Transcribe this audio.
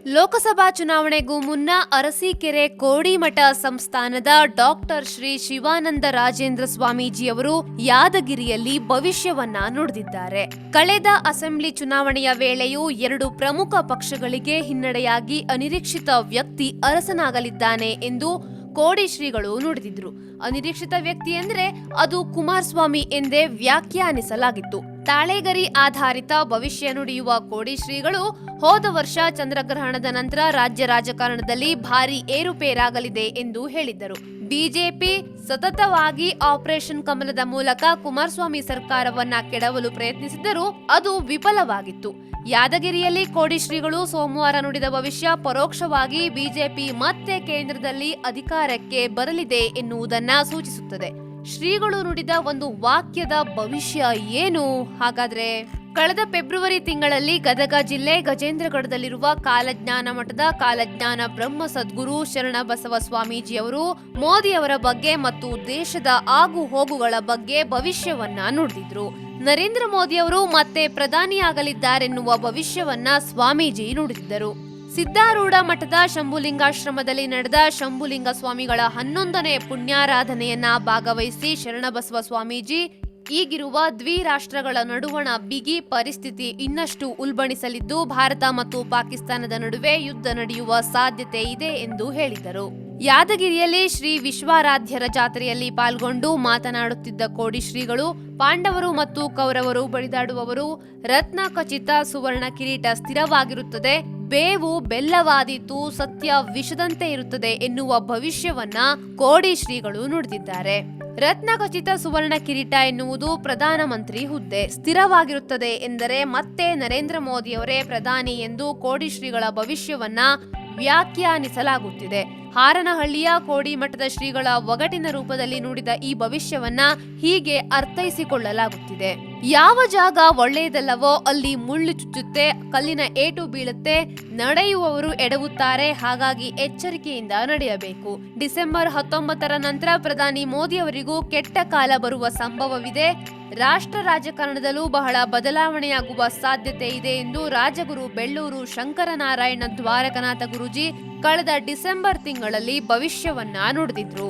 ಲೋಕಸಭಾ ಚುನಾವಣೆಗೂ ಮುನ್ನ ಅರಸೀಕೆರೆ ಕೋಡಿಮಠ ಸಂಸ್ಥಾನದ ಡಾಕ್ಟರ್ ಶ್ರೀ ಶಿವಾನಂದ ರಾಜೇಂದ್ರ ಸ್ವಾಮೀಜಿಯವರು ಯಾದಗಿರಿಯಲ್ಲಿ ಭವಿಷ್ಯವನ್ನ ನುಡಿದಿದ್ದಾರೆ. ಕಳೆದ ಅಸೆಂಬ್ಲಿ ಚುನಾವಣೆಯ ವೇಳೆಯೂ ಎರಡು ಪ್ರಮುಖ ಪಕ್ಷಗಳಿಗೆ ಹಿನ್ನಡೆಯಾಗಿ ಅನಿರೀಕ್ಷಿತ ವ್ಯಕ್ತಿ ಅರಸನಾಗಲಿದ್ದಾನೆ ಎಂದು ಕೋಡಿ ಶ್ರೀಗಳು ನುಡಿದಿದ್ರು. ಅನಿರೀಕ್ಷಿತ ವ್ಯಕ್ತಿ ಎಂದ್ರೆ ಅದು ಕುಮಾರಸ್ವಾಮಿ ಎಂದೇ ವ್ಯಾಖ್ಯಾನಿಸಲಾಗಿತ್ತು. ತಾಳೆಗರಿ ಆಧಾರಿತ ಭವಿಷ್ಯ ನುಡಿಯುವ ಕೋಡಿ ಶ್ರೀಗಳು ಹೋದ ವರ್ಷ ಚಂದ್ರಗ್ರಹಣದ ನಂತರ ರಾಜ್ಯ ರಾಜಕಾರಣದಲ್ಲಿ ಭಾರಿ ಏರುಪೇರಾಗಲಿದೆ ಎಂದು ಹೇಳಿದ್ದರು. ಬಿಜೆಪಿ ಸತತವಾಗಿ ಆಪರೇಷನ್ ಕಮಲದ ಮೂಲಕ ಕುಮಾರಸ್ವಾಮಿ ಸರ್ಕಾರವನ್ನ ಕೆಡವಲು ಪ್ರಯತ್ನಿಸಿದ್ದರೂ ಅದು ವಿಫಲವಾಗಿತ್ತು. ಯಾದಗಿರಿಯಲ್ಲಿ ಕೋಡಿ ಶ್ರೀಗಳು ಸೋಮವಾರ ನುಡಿದ ಭವಿಷ್ಯ ಪರೋಕ್ಷವಾಗಿ ಬಿಜೆಪಿ ಮತ್ತೆ ಕೇಂದ್ರದಲ್ಲಿ ಅಧಿಕಾರಕ್ಕೆ ಬರಲಿದೆ ಎನ್ನುವುದನ್ನ ಸೂಚಿಸುತ್ತದೆ. ಶ್ರೀಗಳು ನುಡಿದ ಒಂದು ವಾಕ್ಯದ ಭವಿಷ್ಯ ಏನು ಹಾಗಾದ್ರೆ? ಕಳೆದ ಫೆಬ್ರವರಿ ತಿಂಗಳಲ್ಲಿ ಗದಗ ಜಿಲ್ಲೆ ಗಜೇಂದ್ರಗಢದಲ್ಲಿರುವ ಕಾಲಜ್ಞಾನ ಮಠದ ಕಾಲಜ್ಞಾನ ಬ್ರಹ್ಮ ಸದ್ಗುರು ಶರಣಬಸವ ಸ್ವಾಮೀಜಿಯವರು ಮೋದಿಯವರ ಬಗ್ಗೆ ಮತ್ತು ದೇಶದ ಆಗು ಹೋಗುಗಳ ಬಗ್ಗೆ ಭವಿಷ್ಯವನ್ನ ನುಡಿದಿದ್ರು. ನರೇಂದ್ರ ಮೋದಿಯವರು ಮತ್ತೆ ಪ್ರಧಾನಿಯಾಗಲಿದ್ದಾರೆನ್ನುವ ಭವಿಷ್ಯವನ್ನ ಸ್ವಾಮೀಜಿ ನುಡಿದಿದ್ದರು. ಸಿದ್ದಾರೂಢ ಮಠದ ಶಂಭುಲಿಂಗಾಶ್ರಮದಲ್ಲಿ ನಡೆದ ಶಂಭುಲಿಂಗ ಸ್ವಾಮಿಗಳ 11ನೇ ಪುಣ್ಯಾರಾಧನೆಯನ್ನ ಭಾಗವಹಿಸಿ ಶರಣಬಸವ ಸ್ವಾಮೀಜಿ ಈಗಿರುವ ದ್ವಿರಾಷ್ಟ್ರಗಳ ನಡುವಣ ಬಿಗಿ ಪರಿಸ್ಥಿತಿ ಇನ್ನಷ್ಟು ಉಲ್ಬಣಿಸಲಿದ್ದು ಭಾರತ ಮತ್ತು ಪಾಕಿಸ್ತಾನದ ನಡುವೆ ಯುದ್ಧ ನಡೆಯುವ ಸಾಧ್ಯತೆ ಇದೆ ಎಂದು ಹೇಳಿದರು. ಯಾದಗಿರಿಯಲ್ಲಿ ಶ್ರೀ ವಿಶ್ವಾರಾಧ್ಯರ ಜಾತ್ರೆಯಲ್ಲಿ ಪಾಲ್ಗೊಂಡು ಮಾತನಾಡುತ್ತಿದ್ದ ಕೋಡಿ ಶ್ರೀಗಳು ಪಾಂಡವರು ಮತ್ತು ಕೌರವರು ಬಡಿದಾಡುವವರು, ರತ್ನ ಖಚಿತ ಸುವರ್ಣ ಕಿರೀಟ ಸ್ಥಿರವಾಗಿರುತ್ತದೆ, ಬೇವು ಬೆಲ್ಲವಾದೀತು, ಸತ್ಯ ವಿಷದಂತೆ ಇರುತ್ತದೆ ಎನ್ನುವ ಭವಿಷ್ಯವನ್ನ ಕೋಡಿ ಶ್ರೀಗಳು ನುಡಿದಿದ್ದಾರೆ. ರತ್ನ ಖಚಿತ ಸುವರ್ಣ ಕಿರೀಟ ಎನ್ನುವುದು ಪ್ರಧಾನಮಂತ್ರಿ ಹುದ್ದೆ, ಸ್ಥಿರವಾಗಿರುತ್ತದೆ ಎಂದರೆ ಮತ್ತೆ ನರೇಂದ್ರ ಮೋದಿಯವರೇ ಪ್ರಧಾನಿ ಎಂದು ಕೋಡಿ ಶ್ರೀಗಳ ಭವಿಷ್ಯವನ್ನ ವ್ಯಾಖ್ಯಾನಿಸಲಾಗುತ್ತಿದೆ. ಹಾರನಹಳ್ಳಿಯ ಕೋಡಿ ಮಠದ ಶ್ರೀಗಳ ಒಗಟಿನ ರೂಪದಲ್ಲಿ ನುಡಿದ ಈ ಭವಿಷ್ಯವನ್ನ ಹೀಗೆ ಅರ್ಥೈಸಿಕೊಳ್ಳಲಾಗುತ್ತಿದೆ. ಯಾವ ಜಾಗ ಒಳ್ಳೆಯದಲ್ಲವೋ ಅಲ್ಲಿ ಮುಳ್ಳು ಚುಚ್ಚುತ್ತೆ, ಕಲ್ಲಿನ ಏಟು ಬೀಳುತ್ತೆ, ನಡೆಯುವವರು ಎಡವುತ್ತಾರೆ, ಹಾಗಾಗಿ ಎಚ್ಚರಿಕೆಯಿಂದ ನಡೆಯಬೇಕು. ಡಿಸೆಂಬರ್ 19ರ ನಂತರ ಪ್ರಧಾನಿ ಮೋದಿ ಅವರಿಗೂ ಕೆಟ್ಟ ಕಾಲ ಬರುವ ಸಂಭವವಿದೆ. ರಾಷ್ಟ್ರ ರಾಜಕಾರಣದಲ್ಲೂ ಬಹಳ ಬದಲಾವಣೆಯಾಗುವ ಸಾಧ್ಯತೆ ಇದೆ ಎಂದು ರಾಜಗುರು ಬೆಳ್ಳೂರು ಶಂಕರನಾರಾಯಣ ದ್ವಾರಕನಾಥ ಗುರೂಜಿ ಕಳೆದ ಡಿಸೆಂಬರ್ ತಿಂಗಳಲ್ಲಿ ಭವಿಷ್ಯವನ್ನ ನುಡಿದಿದ್ರು.